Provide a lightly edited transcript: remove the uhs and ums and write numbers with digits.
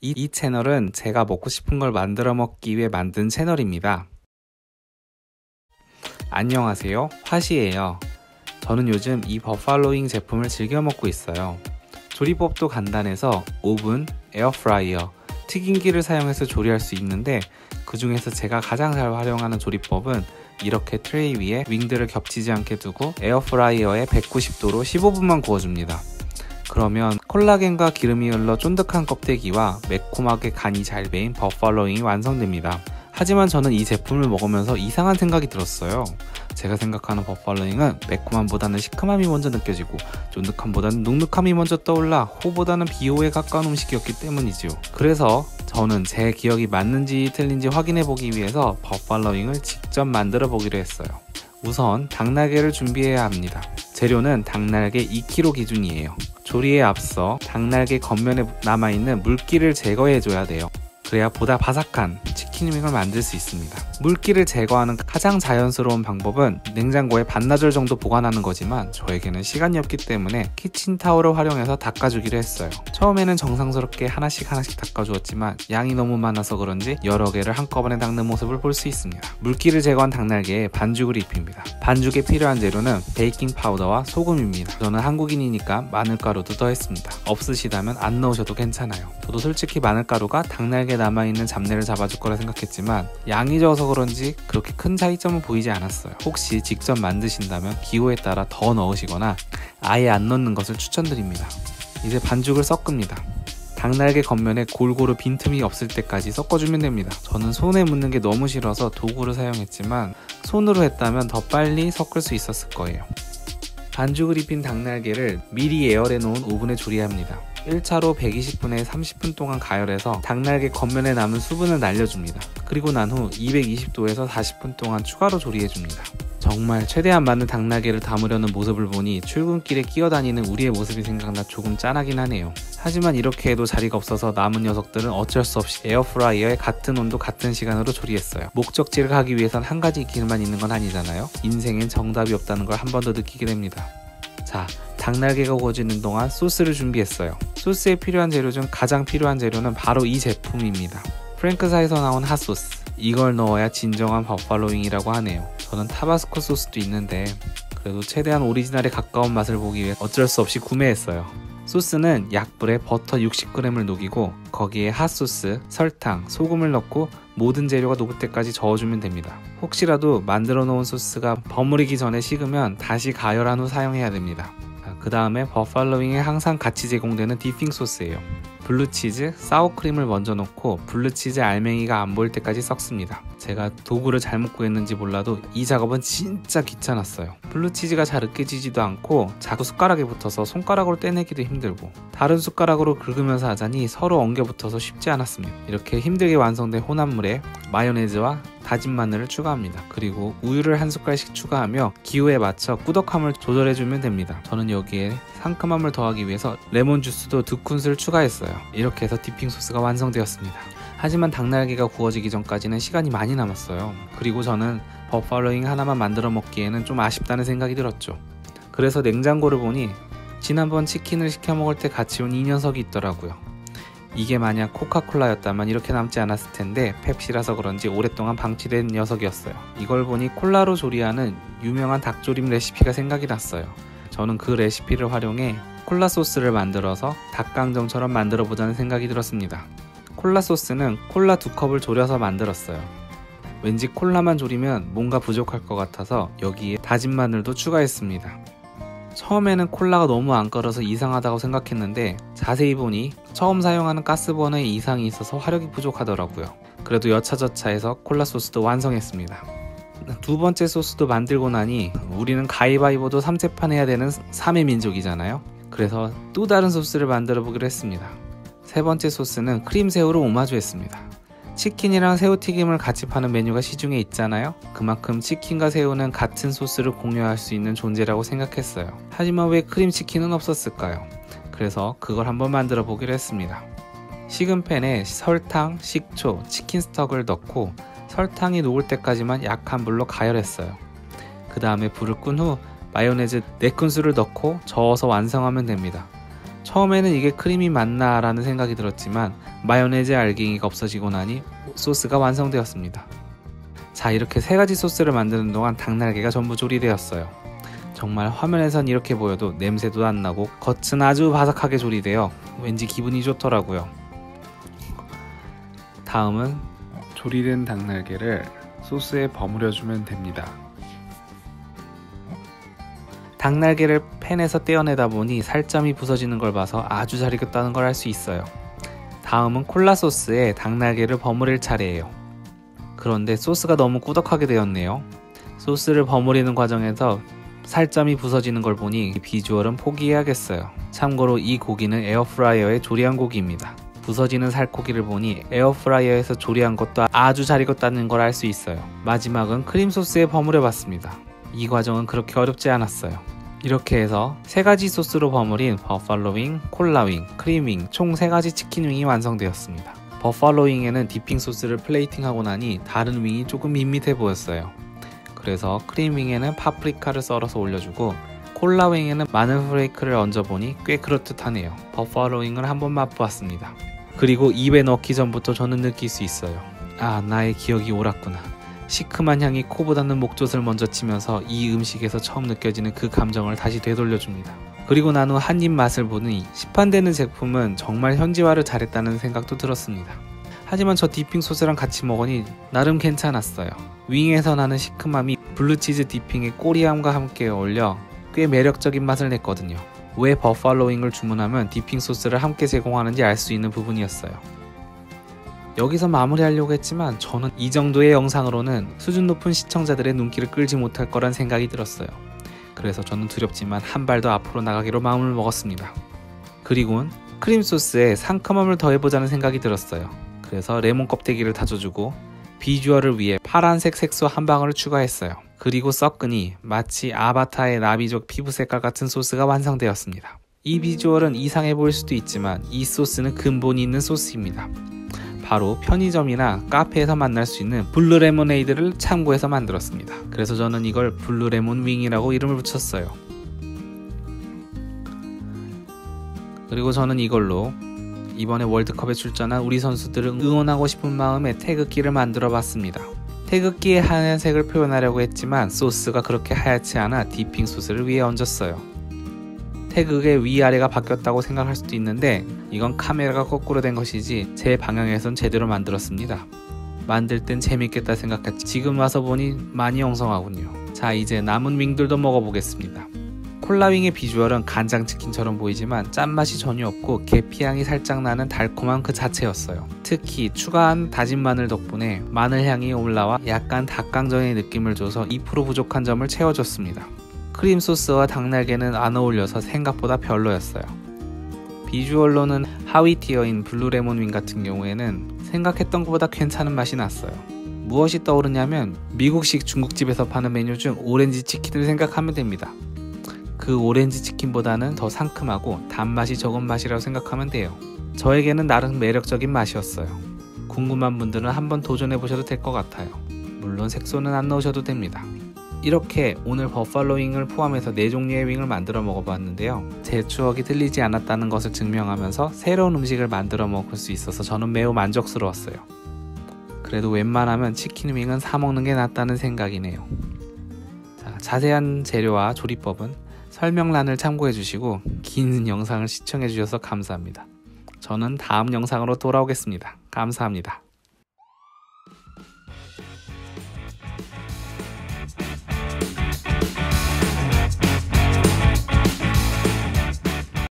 이 채널은 제가 먹고 싶은 걸 만들어 먹기 위해 만든 채널입니다. 안녕하세요, 화시예요. 저는 요즘 이 버팔로잉 제품을 즐겨 먹고 있어요. 조리법도 간단해서 오븐, 에어프라이어, 튀김기를 사용해서 조리할 수 있는데, 그 중에서 제가 가장 잘 활용하는 조리법은 이렇게 트레이 위에 윙들을 겹치지 않게 두고 에어프라이어에 190도로 15분만 구워줍니다. 그러면 콜라겐과 기름이 흘러 쫀득한 껍데기와 매콤하게 간이 잘 배인 버팔로잉이 완성됩니다. 하지만 저는 이 제품을 먹으면서 이상한 생각이 들었어요. 제가 생각하는 버팔로잉은 매콤함보다는 시큼함이 먼저 느껴지고 쫀득함보다는 눅눅함이 먼저 떠올라 호보다는 비호에 가까운 음식이었기 때문이죠. 그래서 저는 제 기억이 맞는지 틀린지 확인해 보기 위해서 버팔로잉을 직접 만들어 보기로 했어요. 우선 닭날개를 준비해야 합니다. 재료는 닭날개 2kg 기준이에요. 조리에 앞서 닭날개 겉면에 남아있는 물기를 제거해줘야 돼요. 그래야 보다 바삭한 치킨 윙을 만들 수 있습니다. 물기를 제거하는 가장 자연스러운 방법은 냉장고에 반나절 정도 보관하는 거지만 저에게는 시간이 없기 때문에 키친타올을 활용해서 닦아주기로 했어요. 처음에는 정성스럽게 하나씩 닦아주었지만 양이 너무 많아서 그런지 여러 개를 한꺼번에 닦는 모습을 볼 수 있습니다. 물기를 제거한 닭날개에 반죽을 입힙니다. 반죽에 필요한 재료는 베이킹 파우더와 소금입니다. 저는 한국인이니까 마늘가루도 더했습니다. 없으시다면 안 넣으셔도 괜찮아요. 저도 솔직히 마늘가루가 닭날개에 남아있는 잡내를 잡아줄 거라 생각했지만 양이 적어서 그런지 그렇게 큰 차이점은 보이지 않았어요. 혹시 직접 만드신다면 기호에 따라 더 넣으시거나 아예 안 넣는 것을 추천드립니다. 이제 반죽을 섞습니다. 닭날개 겉면에 골고루 빈틈이 없을 때까지 섞어주면 됩니다. 저는 손에 묻는 게 너무 싫어서 도구를 사용했지만 손으로 했다면 더 빨리 섞을 수 있었을 거예요. 반죽을 입힌 닭날개를 미리 예열해 놓은 오븐에 조리합니다. 1차로 120분에 30분 동안 가열해서 닭날개 겉면에 남은 수분을 날려줍니다. 그리고 난 후 220도에서 40분 동안 추가로 조리해줍니다. 정말 최대한 많은 닭날개를 담으려는 모습을 보니 출근길에 끼어다니는 우리의 모습이 생각나 조금 짠하긴 하네요. 하지만 이렇게 해도 자리가 없어서 남은 녀석들은 어쩔 수 없이 에어프라이어에 같은 온도 같은 시간으로 조리했어요. 목적지를 가기 위해선 한 가지 길만 있는 건 아니잖아요. 인생엔 정답이 없다는 걸 한 번 더 느끼게 됩니다. 자, 닭날개가 구워지는 동안 소스를 준비했어요. 소스에 필요한 재료 중 가장 필요한 재료는 바로 이 제품입니다. 프랭크사에서 나온 핫소스. 이걸 넣어야 진정한 버팔로잉이라고 하네요. 저는 타바스코 소스도 있는데 그래도 최대한 오리지널에 가까운 맛을 보기 위해 어쩔 수 없이 구매했어요. 소스는 약불에 버터 60g을 녹이고 거기에 핫소스, 설탕, 소금을 넣고 모든 재료가 녹을 때까지 저어주면 됩니다. 혹시라도 만들어 놓은 소스가 버무리기 전에 식으면 다시 가열한 후 사용해야 됩니다. 그 다음에 버팔로잉에 항상 같이 제공되는 디핑 소스예요. 블루치즈, 사워크림을 먼저 넣고 블루치즈 알맹이가 안 보일 때까지 섞습니다. 제가 도구를 잘못 구했는지 몰라도 이 작업은 진짜 귀찮았어요. 블루치즈가 잘 으깨지지도 않고 자꾸 숟가락에 붙어서 손가락으로 떼내기도 힘들고 다른 숟가락으로 긁으면서 하자니 서로 엉겨 붙어서 쉽지 않았습니다. 이렇게 힘들게 완성된 혼합물에 마요네즈와 다진 마늘을 추가합니다. 그리고 우유를 한 숟갈씩 추가하며 기호에 맞춰 꾸덕함을 조절해주면 됩니다. 저는 여기에 상큼함을 더하기 위해서 레몬 주스도 2큰술 추가했어요. 이렇게 해서 디핑 소스가 완성되었습니다. 하지만 닭날개가 구워지기 전까지는 시간이 많이 남았어요. 그리고 저는 버팔로잉 하나만 만들어 먹기에는 좀 아쉽다는 생각이 들었죠. 그래서 냉장고를 보니 지난번 치킨을 시켜 먹을 때 같이 온 이 녀석이 있더라고요. 이게 만약 코카콜라였다면 이렇게 남지 않았을 텐데 펩시라서 그런지 오랫동안 방치된 녀석이었어요. 이걸 보니 콜라로 조리하는 유명한 닭조림 레시피가 생각이 났어요. 저는 그 레시피를 활용해 콜라 소스를 만들어서 닭강정처럼 만들어 보자는 생각이 들었습니다. 콜라 소스는 콜라 2컵을 졸여서 만들었어요. 왠지 콜라만 졸이면 뭔가 부족할 것 같아서 여기에 다진 마늘도 추가했습니다. 처음에는 콜라가 너무 안 끓어서 이상하다고 생각했는데 자세히 보니 처음 사용하는 가스버너에 이상이 있어서 화력이 부족하더라고요. 그래도 여차저차해서 콜라 소스도 완성했습니다. 두 번째 소스도 만들고 나니 우리는 가위바위보도 3재판 해야 되는 3의 민족이잖아요. 그래서 또 다른 소스를 만들어 보기로 했습니다. 세 번째 소스는 크림새우로 오마주했습니다. 치킨이랑 새우튀김을 같이 파는 메뉴가 시중에 있잖아요. 그만큼 치킨과 새우는 같은 소스를 공유할 수 있는 존재라고 생각했어요. 하지만 왜 크림치킨은 없었을까요? 그래서 그걸 한번 만들어 보기로 했습니다. 식은 팬에 설탕, 식초, 치킨 스톡을 넣고 설탕이 녹을 때까지만 약한 불로 가열했어요. 그 다음에 불을 끈 후 마요네즈 4큰술을 넣고 저어서 완성하면 됩니다. 처음에는 이게 크림이 맞나 라는 생각이 들었지만 마요네즈 알갱이가 없어지고 나니 소스가 완성되었습니다. 자, 이렇게 3가지 소스를 만드는 동안 닭날개가 전부 조리되었어요. 정말 화면에선 이렇게 보여도 냄새도 안 나고 겉은 아주 바삭하게 조리되어 왠지 기분이 좋더라고요. 다음은 조리된 닭날개를 소스에 버무려주면 됩니다. 닭날개를 팬에서 떼어내다 보니 살점이 부서지는 걸 봐서 아주 잘 익었다는 걸 알 수 있어요. 다음은 콜라 소스에 닭날개를 버무릴 차례예요. 그런데 소스가 너무 꾸덕하게 되었네요. 소스를 버무리는 과정에서 살점이 부서지는 걸 보니 비주얼은 포기해야겠어요. 참고로 이 고기는 에어프라이어에 조리한 고기입니다. 부서지는 살코기를 보니 에어프라이어에서 조리한 것도 아주 잘 익었다는 걸 알 수 있어요. 마지막은 크림 소스에 버무려 봤습니다. 이 과정은 그렇게 어렵지 않았어요. 이렇게 해서 3가지 소스로 버무린 버팔로 윙, 콜라 윙, 크림 윙 총 3가지 치킨 윙이 완성되었습니다. 버팔로 윙에는 디핑 소스를 플레이팅하고 나니 다른 윙이 조금 밋밋해 보였어요. 그래서 크림 윙에는 파프리카를 썰어서 올려주고 콜라 윙에는 마늘 프레이크를 얹어보니 꽤 그럴듯하네요. 버팔로 윙을 한번 맛보았습니다. 그리고 입에 넣기 전부터 저는 느낄 수 있어요. 아, 나의 기억이 옳았구나. 시큼한 향이 코보다는 목젖을 먼저 치면서 이 음식에서 처음 느껴지는 그 감정을 다시 되돌려줍니다. 그리고 난 후 한 입 맛을 보니 시판되는 제품은 정말 현지화를 잘했다는 생각도 들었습니다. 하지만 저 디핑 소스랑 같이 먹으니 나름 괜찮았어요. 윙에서 나는 시큼함이 블루치즈 디핑의 꼬리함과 함께 어울려 꽤 매력적인 맛을 냈거든요. 왜 버팔로 윙을 주문하면 디핑 소스를 함께 제공하는지 알 수 있는 부분이었어요. 여기서 마무리하려고 했지만 저는 이 정도의 영상으로는 수준 높은 시청자들의 눈길을 끌지 못할 거란 생각이 들었어요. 그래서 저는 두렵지만 한 발 더 앞으로 나가기로 마음을 먹었습니다. 그리고는 크림 소스에 상큼함을 더해보자는 생각이 들었어요. 그래서 레몬 껍데기를 다져주고 비주얼을 위해 파란색 색소 한 방울을 추가했어요. 그리고 섞으니 마치 아바타의 나비족 피부 색깔 같은 소스가 완성되었습니다. 이 비주얼은 이상해 보일 수도 있지만 이 소스는 근본이 있는 소스입니다. 바로 편의점이나 카페에서 만날 수 있는 블루 레모네이드를 참고해서 만들었습니다. 그래서 저는 이걸 블루 레몬 윙이라고 이름을 붙였어요. 그리고 저는 이걸로 이번에 월드컵에 출전한 우리 선수들을 응원하고 싶은 마음에 태극기를 만들어 봤습니다. 태극기의 하얀색을 표현하려고 했지만 소스가 그렇게 하얗지 않아 디핑 소스를 위에 얹었어요. 태극의 위아래가 바뀌었다고 생각할 수도 있는데 이건 카메라가 거꾸로 된 것이지 제 방향에선 제대로 만들었습니다. 만들 땐 재밌겠다 생각했지 지금 와서 보니 많이 엉성하군요. 자, 이제 남은 윙들도 먹어보겠습니다. 콜라윙의 비주얼은 간장치킨처럼 보이지만 짠맛이 전혀 없고 계피향이 살짝 나는 달콤함 그 자체였어요. 특히 추가한 다진 마늘 덕분에 마늘향이 올라와 약간 닭강정의 느낌을 줘서 2% 부족한 점을 채워줬습니다. 크림 소스와 닭날개는 안 어울려서 생각보다 별로였어요. 비주얼로는 하위 티어인 블루 레몬 윙 같은 경우에는 생각했던 것보다 괜찮은 맛이 났어요. 무엇이 떠오르냐면 미국식 중국집에서 파는 메뉴 중 오렌지 치킨을 생각하면 됩니다. 그 오렌지 치킨보다는 더 상큼하고 단맛이 적은 맛이라고 생각하면 돼요. 저에게는 나름 매력적인 맛이었어요. 궁금한 분들은 한번 도전해보셔도 될 것 같아요. 물론 색소는 안 넣으셔도 됩니다. 이렇게 오늘 버팔로 윙을 포함해서 4종류의 윙을 만들어 먹어봤는데요. 제 추억이 틀리지 않았다는 것을 증명하면서 새로운 음식을 만들어 먹을 수 있어서 저는 매우 만족스러웠어요. 그래도 웬만하면 치킨 윙은 사 먹는 게 낫다는 생각이네요. 자, 자세한 재료와 조리법은 설명란을 참고해 주시고 긴 영상을 시청해 주셔서 감사합니다. 저는 다음 영상으로 돌아오겠습니다. 감사합니다.